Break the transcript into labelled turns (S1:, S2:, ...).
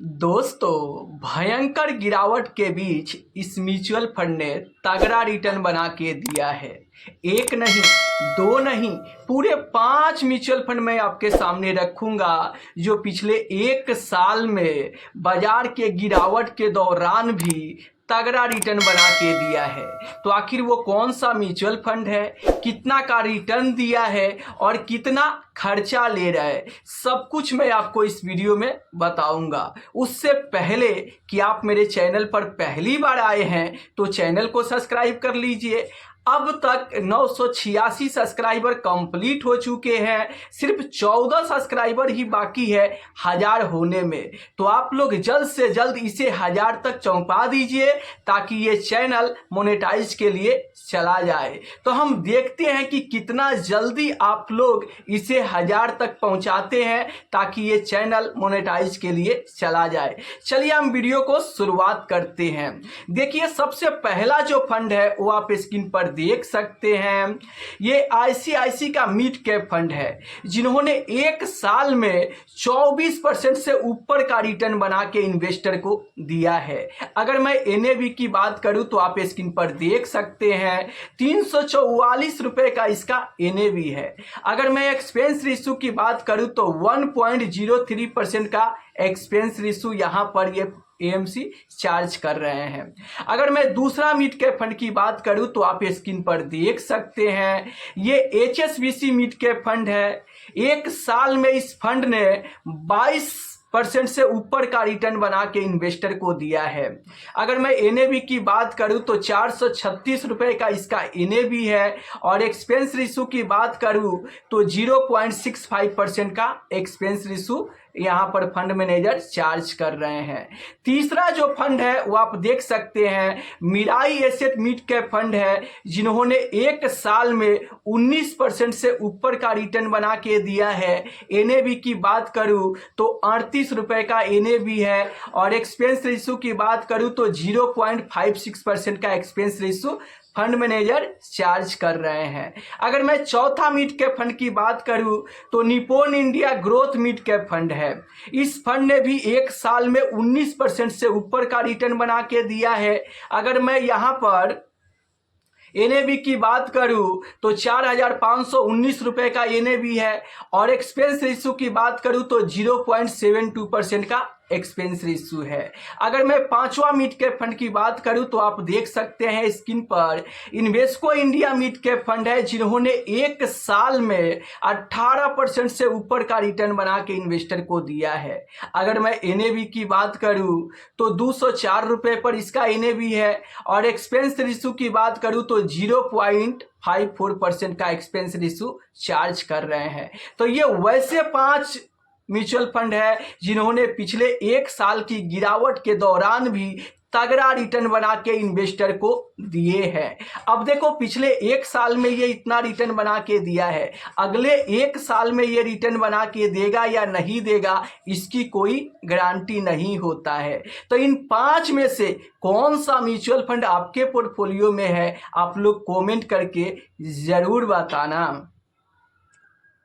S1: दोस्तों, भयंकर गिरावट के बीच इस म्यूचुअल फंड ने तगड़ा रिटर्न बना के दिया है। एक नहीं, दो नहीं, पूरे 5 म्यूचुअल फंड मैं आपके सामने रखूंगा जो पिछले एक साल में बाजार के गिरावट के दौरान भी तगड़ा रिटर्न बना के दिया है। तो आखिर वो कौन सा म्यूचुअल फंड है, कितना का रिटर्न दिया है और कितना खर्चा ले रहा है, सब कुछ मैं आपको इस वीडियो में बताऊंगा। उससे पहले कि आप मेरे चैनल पर पहली बार आए हैं तो चैनल को सब्सक्राइब कर लीजिए। अब तक 986 सब्सक्राइबर कंप्लीट हो चुके हैं, सिर्फ 14 सब्सक्राइबर ही बाकी है 1000 होने में। तो आप लोग जल्द से जल्द इसे 1000 तक पहुंचा दीजिए ताकि ये चैनल मोनेटाइज के लिए चला जाए। तो हम देखते हैं कि कितना जल्दी आप लोग इसे 1000 तक पहुंचाते हैं ताकि ये चैनल मोनेटाइज के लिए चला जाए। चलिए हम वीडियो को शुरुआत करते हैं। देखिए, सबसे पहला जो फंड है वो आप स्क्रीन पर देख सकते हैं। ये आईसीआईसी का मिड कैप फंड है जिन्होंने एक साल में 24% से ऊपर का रिटर्न बना के इन्वेस्टर को दिया है। अगर मैं एनएवी की बात करूं तो आप स्क्रीन पर देख सकते हैं 344 रुपए का इसका एनएवी है। अगर मैं एक्सपेंस रेशियो की बात करूं तो 1.03% का एक्सपेंस रेशियो यहां पर ये एएमसी चार्ज कर रहे हैं। अगर मैं दूसरा मिड कैप फंड की बात करूं तो आप स्क्रीन पर देख सकते हैं ये एचएसबीसी मिड कैप फंड है। एक साल में इस फंड ने 22% से ऊपर का रिटर्न बना के इन्वेस्टर को दिया है। अगर मैं एनएवी की बात करूं तो 436 रुपए का इसका एनएवी है और एक्सपेंस रेशियो की बात करूं तो 0.65% का एक्सपेंस रेशियो यहाँ पर फंड मैनेजर चार्ज कर रहे हैं। तीसरा जो फंड है वो आप देख सकते हैं Mirae asset mid cap fund है जिन्होंने एक साल में 19% से ऊपर का रिटर्न बना के दिया है। एनएवी की बात करूं तो 38 रुपए का एनएवी है और एक्सपेंस रेशियो की बात करूं तो 0.56% का expense ratio fund manager charge कर रहे हैं। अगर मैं चौथा मिड कैप फंड की बात करूं तो Nippon India growth mid cap fund है। इस फंड ने भी एक साल में 19% से ऊपर का रिटर्न बना के दिया है। अगर मैं यहां पर एनएवी की बात करूं तो 4519 रुपए का एनएवी है और एक्सपेंस रेशियो की बात करूं तो 0.72% का एक्सपेंस रेशियो है। अगर मैं पांचवा मिड कैप फंड की बात करूं तो आप देख सकते हैं स्क्रीन पर Invesco India mid cap fund है जिन्होंने एक साल में 18% से ऊपर का रिटर्न बना के इन्वेस्टर को दिया है। अगर मैं एनएवी की बात करूं तो 204 रुपए पर इसका एनएवी है और एक्सपेंस रेशियो की बात करूं तो 0.54% का एक्सपेंस रेशियो चार्ज कर रहे हैं। तो ये वैसे 5 म्यूचुअल फंड है जिन्होंने पिछले एक साल की गिरावट के दौरान भी तगड़ा रिटर्न बना के इन्वेस्टर को दिए हैं। अब देखो, पिछले एक साल में ये इतना रिटर्न बना के दिया है, अगले एक साल में ये रिटर्न बना के देगा या नहीं देगा इसकी कोई गारंटी नहीं होता है। तो इन 5 में से कौन सा म्यूचुअल फंड आपके पोर्टफोलियो में है, आप लोग कमेंट करके जरूर बताना।